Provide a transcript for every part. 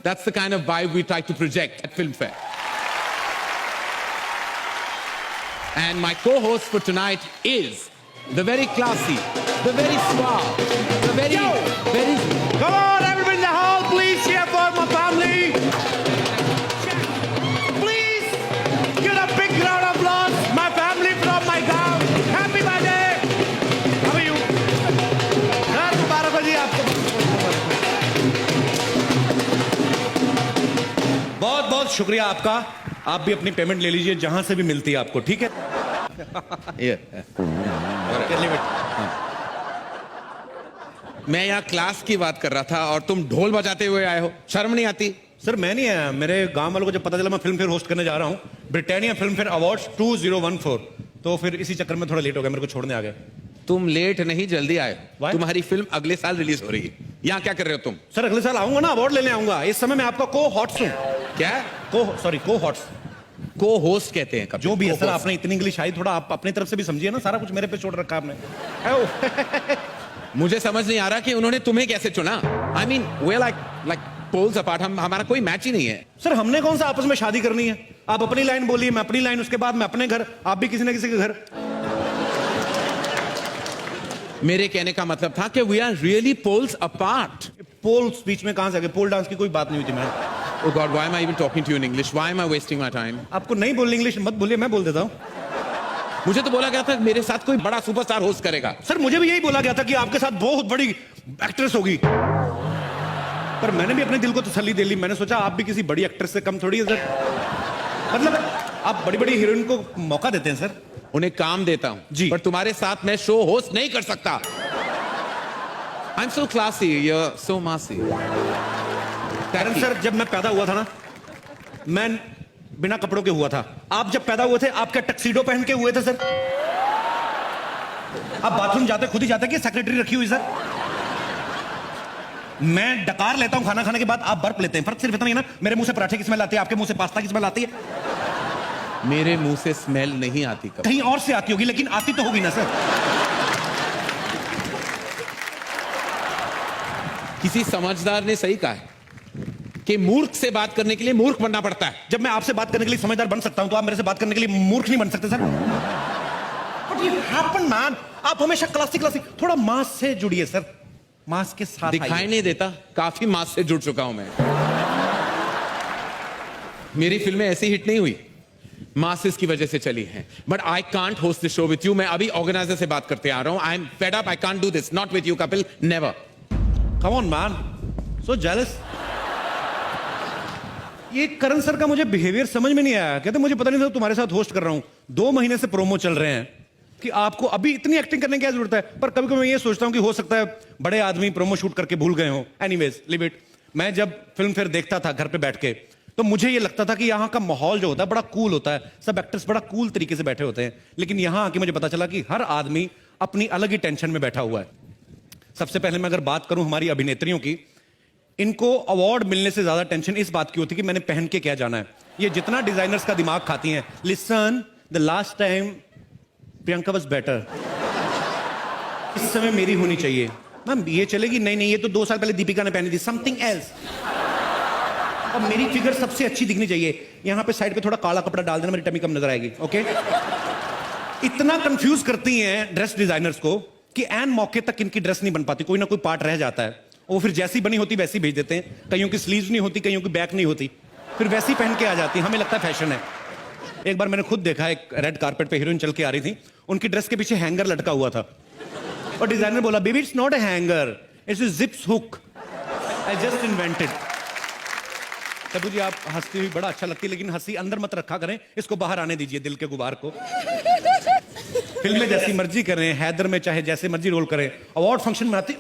That's the kind of vibe we try to project at Filmfare. And my co-host for tonight is the very classy, the very suave, the very... Come on, everybody in the hall, please cheer for my family. Please give a big round of applause. My family from my town. Happy birthday. How are you? घर मुबारक हो जी आपको. बहुत बहुत शुक्रिया आपका. आप भी अपनी पेमेंट ले लीजिए जहां से भी मिलती है आपको, ठीक है? मैं यहाँ क्लास की बात कर रहा था और तुम ढोल बजाते हुए आए हो. शर्म नहीं आती? सर मैं नहीं आया, मेरे गांव वालों को जब पता चला मैं फिल्म फेयर होस्ट करने जा रहा हूँ, ब्रिटानिया फिल्म फेयर अवार्ड्स 2014, तो फिर इसी चक्कर में थोड़ा लेट हो गया, मेरे को छोड़ने आ गए. तुम लेट नहीं, जल्दी आए. Why? तुम्हारी फिल्म अगले साल रिलीज हो रही है. यहाँ क्या कर रहे हो तुम? सर अगले साल आऊंगा ना, अवार्ड लेने आऊंगा. इस समय मैं आपका को हॉट्स हूँ. क्या? को हॉट्स. को होस्ट कहते हैं कभी. जो भी है सर, आपने इतनी इंग्लिश आई, थोड़ा आप अपनी तरफ से भी समझिए ना. सारा कुछ मेरे पे छोड़ रखा आपने. मुझे समझ नहीं आ रहा कि उन्होंने तुम्हें कैसे चुना. I mean we like poles apart. हमारा कोई मैच ही नहीं है. सर हमने कौन सा आपस में शादी करनी है? आप अपनी लाइन बोलिए, मैं अपनी लाइन, उसके बाद मैं अपने घर, आप भी किसी न किसी के घर. मेरे कहने का मतलब था कि we are really poles apart. Poles बीच में कहां से आ गए? पोल डांस की कोई बात नहीं हुई थी. मैं Oh God, why am I even talking to you in English? Why am I wasting my time? आपको नहीं बोलनी इंग्लिश मत बोलिए, मैं बोल देता हूँ. मुझे तो बोला गया था मेरे साथ कोई बड़ा सुपरस्टार होस्ट करेगा. सर मुझे भी यही बोला गया था कि आपके साथ बहुत बड़ी एक्ट्रेस होगी, पर मैंने भी अपने दिल को तसल्ली दे ली. मैंने सोचा आप भी किसी बड़ी एक्ट्रेस से कम थोड़ी है सर. मतलब आप बड़ी बड़ी हीरोइन को मौका देते हैं सर. उन्हें काम देता हूं जी. पर तुम्हारे साथ मैं शो होस्ट नहीं कर सकता. I'm so classy, you're so massy. कारण सर जब मैं पैदा हुआ था ना, मैं बिना कपड़ों के हुआ था. आप जब पैदा हुए थे, आप क्या टक्सीडो पहन के हुए थे सर? आप बाथरूम जाते खुद ही जाते कि सेक्रेटरी रखी हुई सर? मैं डकार लेता हूं खाना खाने के बाद, आप बर्फ लेते हैं. फर्क सिर्फ इतना ही ना, मेरे मुंह से पराठे की स्मेल आती है, आपके मुंह से पास्ता की स्मेल आती है. मेरे मुंह से स्मेल नहीं आती. कभी कहीं और से आती होगी, लेकिन आती तो होगी ना सर. किसी समझदार ने सही कहा है कि मूर्ख से बात करने के लिए मूर्ख बनना पड़ता है. जब मैं आपसे बात करने के लिए समझदार बन सकता हूं, तो आप मेरे से बात करने के लिए मूर्ख नहीं बन सकते sir. But it happened, man. आप हमेशा क्लासिक थोड़ा मास से जुड़िए सर. मास के साथ दिखाई नहीं देता. काफी मास से जुड़ चुका हूं मैं. मेरी फिल्में ऐसी हिट नहीं हुई, मासेस की वजह से चली हैं. But I can't host this show with you. मैं अभी ऑर्गेनाइजर से बात करते आ रहा हूं. I am fed up. I can't do this. Not with you Kapil. Never. Come on, man. So jealous. ये करण सर का मुझे बिहेवियर समझ में नहीं आया. कहते मुझे पता नहीं था तुम्हारे साथ होस्ट कर रहा हूं. 2 महीने से प्रोमो चल रहे हैं कि आपको अभी इतनी एक्टिंग करने की क्या जरूरत है. पर कभी कभी मैं ये सोचता हूं कि हो सकता है बड़े आदमी प्रोमो शूट करके भूल गए हो. Anyways live it. मैं जब फिल्म फेयर देखता था घर पे बैठ के, तो मुझे ये लगता था कि यहाँ का माहौल जो होता है बड़ा कूल होता है. सब एक्टर्स बड़ा कूल तरीके से बैठे होते हैं. लेकिन यहाँ आके मुझे पता चला कि हर आदमी अपनी अलग ही टेंशन में बैठा हुआ है. सबसे पहले मैं अगर बात करूं हमारी अभिनेत्रियों की, इनको अवार्ड मिलने से ज्यादा टेंशन इस बात की होती है कि मैंने पहन के क्या जाना है. ये जितना डिजाइनर्स का दिमाग खाती हैं. Listen, the last time Priyanka was better. इस समय मेरी होनी चाहिए. मैम ये चलेगी? नहीं, ये तो 2 साल पहले दीपिका ने पहनी थी. Something else. अब मेरी फिगर सबसे अच्छी दिखनी चाहिए. यहां पे साइड पे थोड़ा काला कपड़ा डाल देना, मेरी टमी कम नजर आएगी. ओके. इतना कंफ्यूज करती हैं ड्रेस डिजाइनर्स को कि एन मौके तक इनकी ड्रेस नहीं बन पाती. कोई ना कोई पार्ट रह जाता है. वो फिर जैसी बनी होती वैसी भेज देते हैं. कईयों की स्लीव्स नहीं होती, कईयों की बैक नहीं होती, फिर वैसी पहन के आ जाती. हमें लगता है फैशन है. एक बार मैंने खुद देखा, एक रेड कारपेट पे हीरोइन चल के आ रही थी. उनकी ड्रेस के पीछे हैंगर लटका हुआ था और डिजाइनर बोला, baby it's not a hanger, it's a zips hook. I just invented. Tabu ji आप हंसती हुई बड़ा अच्छा लगती है, लेकिन हंसी अंदर मत रखा करें. इसको बाहर आने दीजिए, दिल के गुबार को. फिल्म में जैसी मर्जी करें, हैदर में चाहे जैसे मर्जी रोल करें, अवार्ड फंक्शन में आती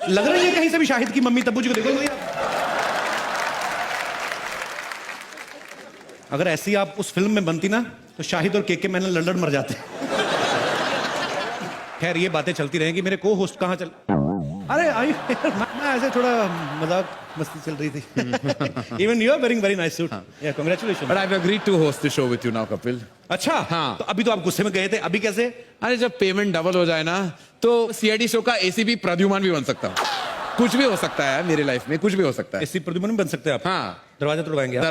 लग रही है कहीं से भी शाहिद की मम्मी. तब्बू जी को देखो भैया. अगर ऐसी आप उस फिल्म में बनती ना, तो शाहिद और केके मैंने लड़न मर जाते. खैर ये बातें चलती रहेंगी. मेरे को होस्ट कहाँ चल. अरे मैं ऐसे थोड़ा मजाक मस्ती चल रही थी. Even you are wearing very nice suit. Yeah, congratulations. But I've agreed to host the show with you now, Kapil. अच्छा. हाँ. तो अभी तो आप गुस्से में गए थे, अभी कैसे? अरे जब पेमेंट डबल हो जाए ना, तो सीआईडी शो का एसीपी प्रद्युमन भी बन सकता हूँ. कुछ भी हो सकता है मेरी लाइफ में, कुछ भी हो सकता है। इसी प्रद्युम्न बन सकते हैं आप। हाँ, दरवाजा तोड़वाएंगे आप?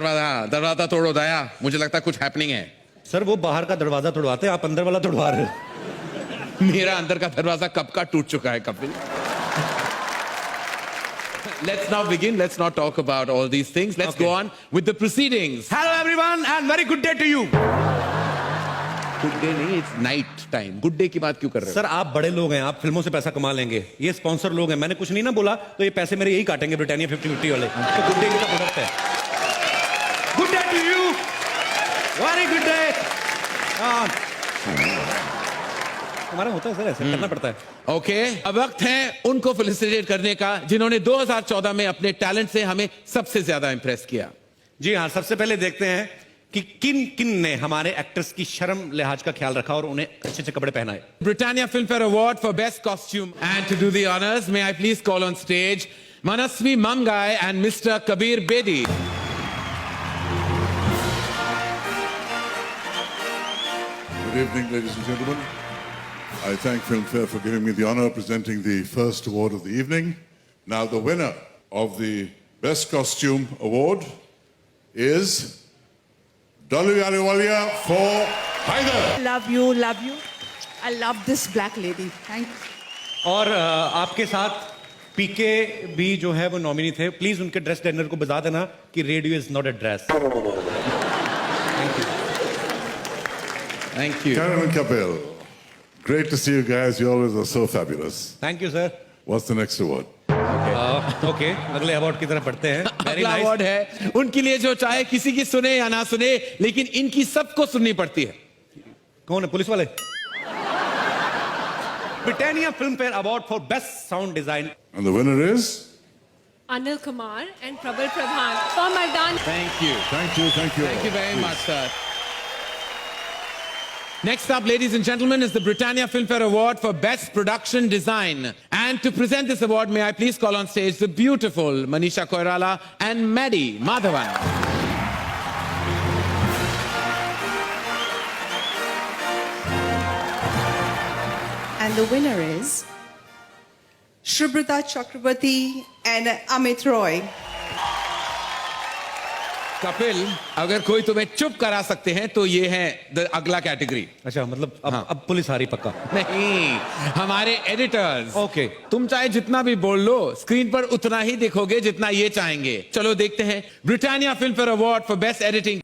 दरवाजा तोड़ो दया, मुझे लगता है कुछ हैपनिंग है। सर वो बाहर का दरवाजा तोड़वाते हैं, आप अंदर वाला तोड़वा रहे हो। मेरा अंदर का दरवाजा कब का टूट चुका है Kapil. Let's now begin. Let's not talk about all these things. Let's Okay. go on with the proceedings. Hello everyone and very good day to you. Good day नहीं, it's night time. Good day की बात क्यों कर रहे हो? Sir आप बड़े लोग हैं, आप फिल्मों से पैसा कमा लेंगे, ये स्पॉन्सर लोग हैं, मैंने कुछ नहीं ना बोला तो ये पैसे मेरे यही काटेंगे ब्रिटानिया 50-50 वाले। तो गुड डे का प्रोडक्ट है। Good day to you, very good day. हमारा होता है सर, ऐसे करना पड़ता है। ओके, अब वक्त है उनको फेलिसिटेट करने का जिन्होंने 2014 में अपने टैलेंट से हमें सबसे ज्यादा इंप्रेस किया। जी हाँ, सबसे पहले देखते हैं कि किन किन ने हमारे एक्टर्स की शर्म लिहाज का ख्याल रखा और उन्हें अच्छे अच्छे कपड़े पहनाए। Britannia Filmfare Award for Best Costume. And to do the honors, may I please call on stage Manasvi Mamgai and Mr. Kabir Bedi. Good evening, ladies and gentlemen. I thank Filmfare for giving me the honor of presenting the first award of the evening. Now, the winner of the Best Costume Award is Dalu Ahluwalia for Haider. Love you, love you. I love this black lady. Thank you. और आपके साथ पीके भी जो है वो nominee थे, please उनके dress designer को बता देना कि radio is not a dress. Thank you. Karen and Kapil, great to see you guys. You always are so fabulous. Thank you sir. What's the next award? Okay, अगले award की तरफ बढ़ते हैं। Very अगला nice. अवार्ड है उनके लिए जो चाहे किसी की सुने या ना सुने, लेकिन इनकी सबको सुननी पड़ती है। कौन है, पुलिस वाले? Britannia film fair award for best sound design. And the winner is? Anil Kumar and Prabal Pradhan for Mardan. Thank you. Thank you, thank you. Thank you very Please. much, sir. Next up, ladies and gentlemen, is the Britannia Filmfare Award for Best Production Design. And to present this award, may I please call on stage the beautiful Manisha Koirala and Maddie Madhavan. And the winner is Shrubrata Chakrabarti and Amit Roy. Kapil, अगर कोई तुम्हें चुप करा सकते हैं तो ये है अगला कैटेगरी। अच्छा, मतलब अब पुलिस आ रही पक्का? नहीं, हमारे एडिटर्स। ओके। तुम चाहे जितना भी बोल लो, स्क्रीन पर उतना ही दिखोगे जितना ये चाहेंगे। चलो देखते हैं Britannia Filmfare award for best editing.